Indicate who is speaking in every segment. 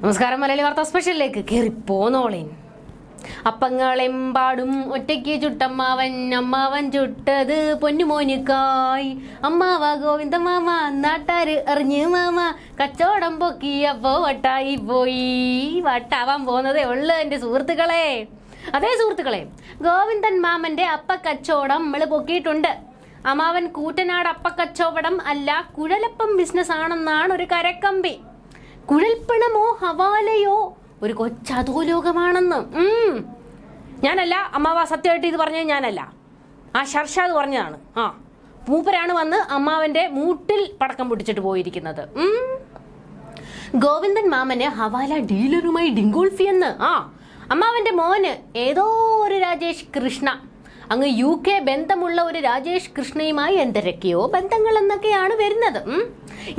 Speaker 1: നമസ്കാരം. മലയാളി വാർത്താ സ്പെഷ്യലിലേക്ക് കയറി പോന്നോളേൻ. അപ്പങ്ങളെമ്പാടും ഒറ്റയ്ക്ക് ചുട്ടമ്മാവൻ, അമ്മാവൻ ചുട്ടത് പൊന്നുമോനിക്കായി. അമ്മാവ ഗോവിന്ദ മാമ നാട്ടാര് അറിഞ്ഞ് മാമ, കച്ചവടം പൊക്കിയപ്പോ വട്ടായി പോയി. വട്ടാവാൻ പോകുന്നതേ ഉള്ളു എന്റെ സുഹൃത്തുക്കളെ. അതേ സുഹൃത്തുക്കളെ, ഗോവിന്ദൻ മാമന്റെ അപ്പക്കച്ചവടം നമ്മൾ പൊക്കിയിട്ടുണ്ട്. അമ്മാവൻ കൂറ്റനാട് അപ്പക്കച്ചവടം അല്ല, കുഴലപ്പം ബിസിനസ് ആണെന്നാണ് ഒരു കരക്കമ്പി. കുഴൽപ്പണമോ ഹവാലയോ ഒരു കൊച്ചധോലോകമാണെന്ന്. ഞാനല്ല അമ്മാവ, സത്യമായിട്ട് ഇത് പറഞ്ഞത് ഞാനല്ല, ആ ഷർഷാദ് പറഞ്ഞതാണ്. മൂപ്പരാണ് വന്ന് അമ്മാവന്റെ മൂട്ടിൽ പടക്കം പൊട്ടിച്ചിട്ട് പോയിരിക്കുന്നത്. ഗോവിന്ദൻ മാമന് ഹവാല ഡീലറുമായി ഡിങ്കോൾഫി എന്ന്. അമ്മാവന്റെ മോന് ഏതോ ഒരു രാജേഷ് കൃഷ്ണ, അങ്ങ് UK ബന്ധമുള്ള ഒരു രാജേഷ് കൃഷ്ണയുമായി എന്തൊക്കെയോ ബന്ധങ്ങൾ എന്നൊക്കെയാണ് വരുന്നത്.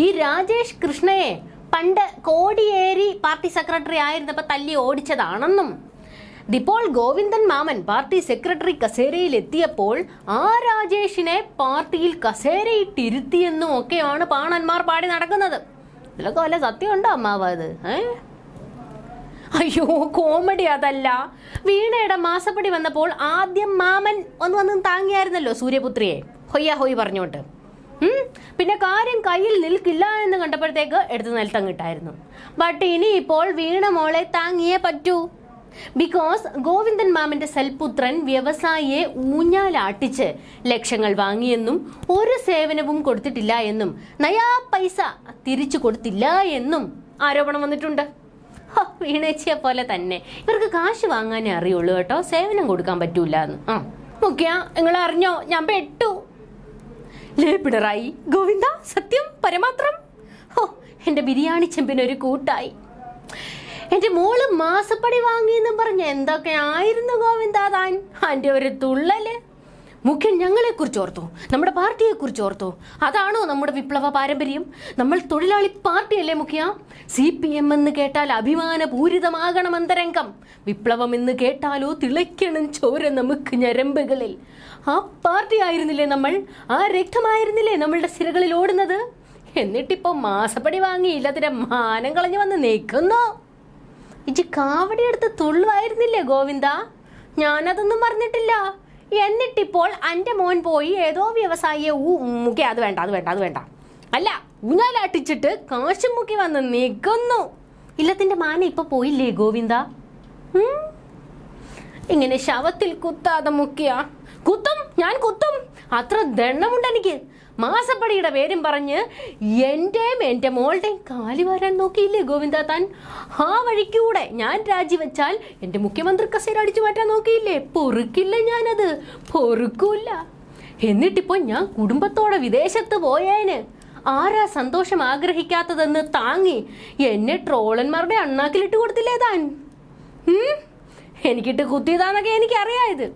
Speaker 1: ഈ രാജേഷ് കൃഷ്ണയെ പണ്ട് കോടിയേരി പാർട്ടി സെക്രട്ടറി ആയിരുന്നപ്പോൾ തല്ലി ഓടിച്ചതാണെന്നും, ഇപ്പോൾ ഗോവിന്ദൻ മാമൻ പാർട്ടി സെക്രട്ടറി കസേരയിൽ എത്തിയപ്പോൾ ആ രാജേഷിനെ പാർട്ടിയിൽ കസേരയിട്ടിരുത്തിയെന്നും ഒക്കെയാണ് പാണന്മാർ പാടി നടക്കുന്നത്. ഇതിലൊക്കെ വല്ല സത്യമുണ്ടോ അമ്മാവ? അത് അയ്യോ, കോമഡി അതല്ല. വീണയുടെ മാസപ്പടി വന്നപ്പോൾ ആദ്യം മാമൻ വന്ന് താങ്ങിയായിരുന്നല്ലോ സൂര്യപുത്രിയെ, ഹൊയ്യ ഹൊയ് പറഞ്ഞോട്ട്. പിന്നെ കാര്യം കയ്യിൽ നിൽക്കില്ല എന്ന് കണ്ടപ്പോഴത്തേക്ക് എടുത്ത് നിലത്തങ്ങിട്ടായിരുന്നു. ബട്ട് ഇനി ഇപ്പോൾ വീണ മോളെ താങ്ങിയേ പറ്റൂ. ബിക്കോസ് ഗോവിന്ദൻ മാമന്റെ സൽപുത്രൻ വ്യവസായിയെ ഊഞ്ഞാലാട്ടിച്ച് ലക്ഷങ്ങൾ വാങ്ങിയെന്നും ഒരു സേവനവും കൊടുത്തിട്ടില്ല എന്നും നയാ പൈസ തിരിച്ചു കൊടുത്തില്ല എന്നും ആരോപണം വന്നിട്ടുണ്ട്. വീണേച്ചിയെ പോലെ തന്നെ ഇവർക്ക് കാശ് വാങ്ങാനേ അറിയുള്ളൂ കേട്ടോ, സേവനം കൊടുക്കാൻ പറ്റൂല എന്ന്. മുഖ്യ, നിങ്ങൾ അറിഞ്ഞോ? ഞാൻ പെട്ടു. പിണറായി ഗോവിന്ദ സത്യം പരമാത്രം. എന്റെ ബിരിയാണി ചെമ്പിനൊരു കൂട്ടായി. എന്റെ മോള് മാസപ്പടി വാങ്ങിയെന്നും പറഞ്ഞ എന്തൊക്കെയായിരുന്നു ഗോവിന്ദ താൻ. അതിന്റെ ഒരു തുള്ളല്. മുഖ്യൻ ഞങ്ങളെ കുറിച്ച് ഓർത്തോ, നമ്മുടെ പാർട്ടിയെ കുറിച്ച് ഓർത്തോ? അതാണോ നമ്മുടെ വിപ്ലവ പാരമ്പര്യം? നമ്മൾ തൊഴിലാളി പാർട്ടിയല്ലേ മുഖ്യ? CPM എന്ന് കേട്ടാൽ അഭിമാനപൂരിതമാകണം അന്തരംഗം. വിപ്ലവം എന്ന് കേട്ടാലോ തിളയ്ക്കണം ചോര നമുക്ക് ഞരമ്പുകളിൽ. ആ പാർട്ടി ആയിരുന്നില്ലേ നമ്മൾ? ആ രക്തമായിരുന്നില്ലേ നമ്മളുടെ സിരകളിൽ ഓടുന്നത്? എന്നിട്ടിപ്പോ മാസപ്പടി വാങ്ങിയില്ല, അതിന്റെ മാനം കളഞ്ഞു വന്ന് നിൽക്കുന്നു. ഇജ് കാവടി എടുത്ത് തുള്ളുവായിരുന്നില്ലേ ഗോവിന്ദ? ഞാനതൊന്നും പറഞ്ഞിട്ടില്ല. എന്നിട്ടിപ്പോൾ എൻ്റെ മോൻ പോയി ഏതോ വ്യവസായിയെ മുക്കി അത് വേണ്ട അല്ല, ഊഞ്ഞാലാട്ടിച്ചിട്ട് കാശും മുക്കി വന്ന് നിൽക്കുന്നു. ഇല്ലത്തിന്റെ മാന ഇപ്പൊ പോയില്ലേ ഗോവിന്ദ? ഇങ്ങനെ ശവത്തിൽ കുത്താതെ മുക്കിയ ഞാൻ കുത്തും. അത്ര ദണ്ണമുണ്ട് എനിക്ക്. മാസപ്പടിയുടെ പേരും പറഞ്ഞ് എന്റെയും എന്റെ മോളുടെയും കാലി വരാൻ നോക്കിയില്ലേ ഗോവിന്ദ താൻ? ആ വഴിക്കൂടെ ഞാൻ രാജിവെച്ചാൽ എന്റെ മുഖ്യമന്ത്രി കസേര അടിച്ചു മാറ്റാൻ നോക്കിയില്ലേ? പൊറുക്കില്ല, ഞാനത് പൊറുക്കൂല്ല. എന്നിട്ടിപ്പോ ഞാൻ കുടുംബത്തോടെ വിദേശത്ത് പോയേന്. ആരാ സന്തോഷം ആഗ്രഹിക്കാത്തതെന്ന് താങ്ങി എന്നെ ട്രോളന്മാരുടെ അണ്ണാക്കിലിട്ട് കൊടുത്തില്ലേ താൻ? എനിക്കിട്ട് കുത്തിയതാന്നൊക്കെ എനിക്കറിയായത്.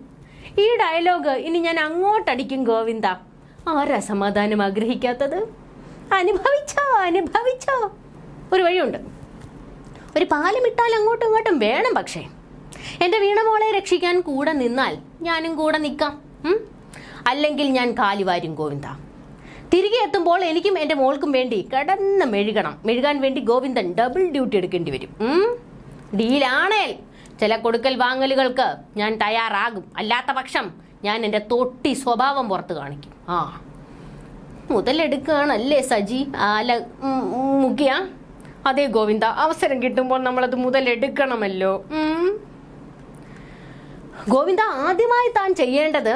Speaker 1: ഈ ഡയലോഗ് ഇനി ഞാൻ അങ്ങോട്ടടിക്കും ഗോവിന്ദ. ആരാ സമാധാനം ആഗ്രഹിക്കാത്തത്? അനുഭവിച്ചോ. ഒരു വഴിയുണ്ട്, ഒരു പാലമിട്ടാൽ അങ്ങോട്ടും ഇങ്ങോട്ടും വേണം. പക്ഷേ എൻ്റെ വീണമോളെ രക്ഷിക്കാൻ കൂടെ നിന്നാൽ ഞാനും കൂടെ നിൽക്കാം. അല്ലെങ്കിൽ ഞാൻ കാലിവാരും ഗോവിന്ദ. തിരികെ എത്തുമ്പോൾ എനിക്കും എൻ്റെ മോൾക്കും വേണ്ടി കിടന്ന് മെഴുകാൻ വേണ്ടി ഗോവിന്ദൻ ഡബിൾ ഡ്യൂട്ടി എടുക്കേണ്ടി വരും. ഡീലാണേൽ ചില കൊടുക്കൽ വാങ്ങലുകൾക്ക് ഞാൻ തയ്യാറാകും. അല്ലാത്ത പക്ഷം ഞാൻ എൻ്റെ തൊട്ടി സ്വഭാവം പുറത്ത് കാണിക്കും. മുതലെടുക്കുകയാണല്ലേ സജി? മുഖ്യ, അതെ ഗോവിന്ദ, അവസരം കിട്ടുമ്പോൾ നമ്മളത് മുതലെടുക്കണമല്ലോ. ഗോവിന്ദ, ആദ്യമായി താൻ ചെയ്യേണ്ടത്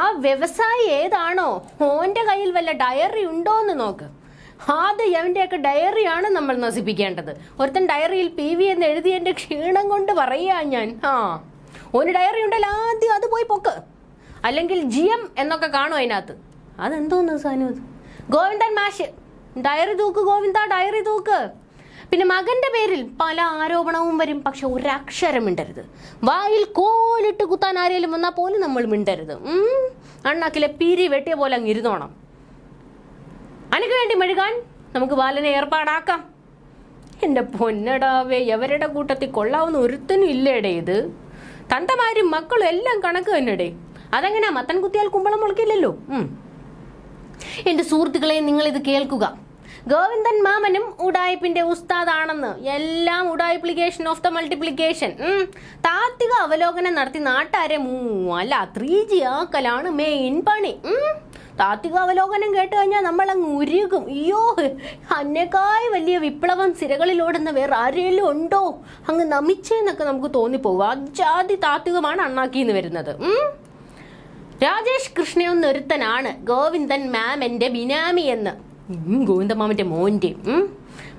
Speaker 1: ആ വ്യവസായി ഏതാണോ ഓന്റെ കയ്യിൽ വല്ല ഡയറി ഉണ്ടോ എന്ന് നോക്ക്. അവന്റെയൊക്കെ ഡയറിയാണ് നമ്മൾ നശിപ്പിക്കേണ്ടത്. ഒരുത്തൻ ഡയറിയിൽ PV എന്ന് എഴുതിയതിന്റെ ക്ഷീണം കൊണ്ട് പറയാ ഞാൻ. ഒരു ഡയറി ഉണ്ടല്ലോ, ആദ്യം അത് പോയി പൊക്ക്. അല്ലെങ്കിൽ GM എന്നൊക്കെ കാണും അതിനകത്ത്. അതെന്തോന്ന് സാധനം? ഗോവിന്ദൻ മാഷ് ഡയറി തൂക്ക് ഗോവിന്ദ, ഡയറി തൂക്ക്. പിന്നെ മകന്റെ പേരിൽ പല ആരോപണവും വരും, പക്ഷെ ഒരക്ഷരം മിണ്ടരുത്. വായിൽ കോലിട്ട് കുത്താൻ ആരെങ്കിലും വന്നാൽ പോലും നമ്മൾ മിണ്ടരുത്. അണ്ണാക്കിലെ പീരി വെട്ടിയ പോലെ അങ്ങ് ഇരുന്നോണം. അനക്ക് വേണ്ടി മെഴുകാൻ നമുക്ക് ബാലനെ ഏർപ്പാടാക്കാം. എൻ്റെ പൊന്നടാവേ, എവരുടെ കൂട്ടത്തിൽ കൊള്ളാവുന്ന ഒരുത്തനും ഇല്ലേടേ ഇത്. തന്തമാരും മക്കളും എല്ലാം കണക്ക് തന്നെടേ. അതെങ്ങനെയാ? മത്തൻ കുത്തിയാൽ കുമ്പളം മുളക്കില്ലല്ലോ. എൻ്റെ സുഹൃത്തുക്കളെ, നിങ്ങളിത് കേൾക്കുക. ഗോവിന്ദൻ മാമനും ഉഡായിപ്പിന്റെ ഉസ്താദാണെന്ന്. എല്ലാം ഉഡായിപ്ലിക്കേഷൻ ഓഫ് ദ മൾട്ടിപ്ലിക്കേഷൻ. താത്വിക അവലോകനം നടത്തി നാട്ടാരെ അല്ല 3G ആക്കലാണ് മെയിൻ പണി. താത്വിക അവലോകനം കേട്ട് കഴിഞ്ഞാൽ നമ്മളങ്ങ് ഉരുകും. അയ്യോ, അന്നേക്കായി വലിയ വിപ്ലവം സിരകളിലോടുന്ന വേറെ ആരെങ്കിലും ഉണ്ടോ, അങ്ങ് നമിച്ചേന്നൊക്കെ നമുക്ക് തോന്നിപ്പോകും. അജാതി താത്വികമാണ് അണ്ണാക്കിന്ന് വരുന്നത്. രാജേഷ് കൃഷ്ണയൊന്നൊരുത്തനാണ് ഗോവിന്ദൻ മാമന്റെ ബിനാമി എന്ന്. ഗോവിന്ദൻ മാമന്റെ മോന്റെ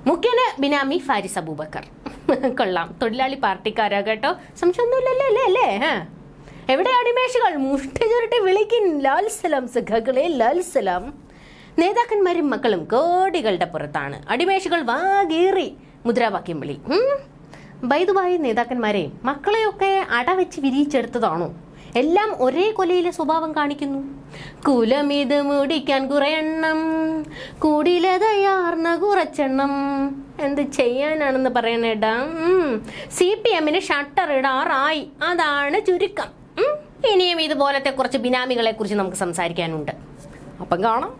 Speaker 1: മുഖ്യന് ബിനാമി ഫാരിസ് അബൂബക്കർ. കൊള്ളാം, തൊഴിലാളി പാർട്ടിക്കാരാ കേട്ടോ, സംശയമൊന്നുമില്ലല്ലേ അല്ലേ? എവിടെ അടിമേഷകൾ? മുഷ്ടി ചുരുട്ടി വിളിക്കും ലാൽസലാം സഖാക്കളെ, ലാൽസലാം. നേതാക്കന്മാരും മക്കളും കോടികളുടെ പുറത്താണ്. അടിമേഷകൾ വാഗേറി മുദ്രാവാക്യം വിളി. ബൈദുബായി നേതാക്കന്മാരെ, മക്കളെയൊക്കെ അടവെച്ച് വിരിയിച്ചെടുത്തതാണോ? എല്ലാം ഒരേ കൊലയിലെ സ്വഭാവം കാണിക്കുന്നു. കുലമിത് മുടിക്കാൻ കുറയെണ്ണം, കൂടിലതയാർന്ന കുറച്ചെണ്ണം. എന്ത് ചെയ്യാനാണെന്ന് പറയണേടാ. CPM-ന് ഷട്ടർ ഇടാറായി, അതാണ് ചുരുക്കം. ഇനിയും ഇതുപോലത്തെ കുറച്ച് ബിനാമികളെ കുറിച്ച് നമുക്ക് സംസാരിക്കാനുണ്ട്. അപ്പം കാണാം.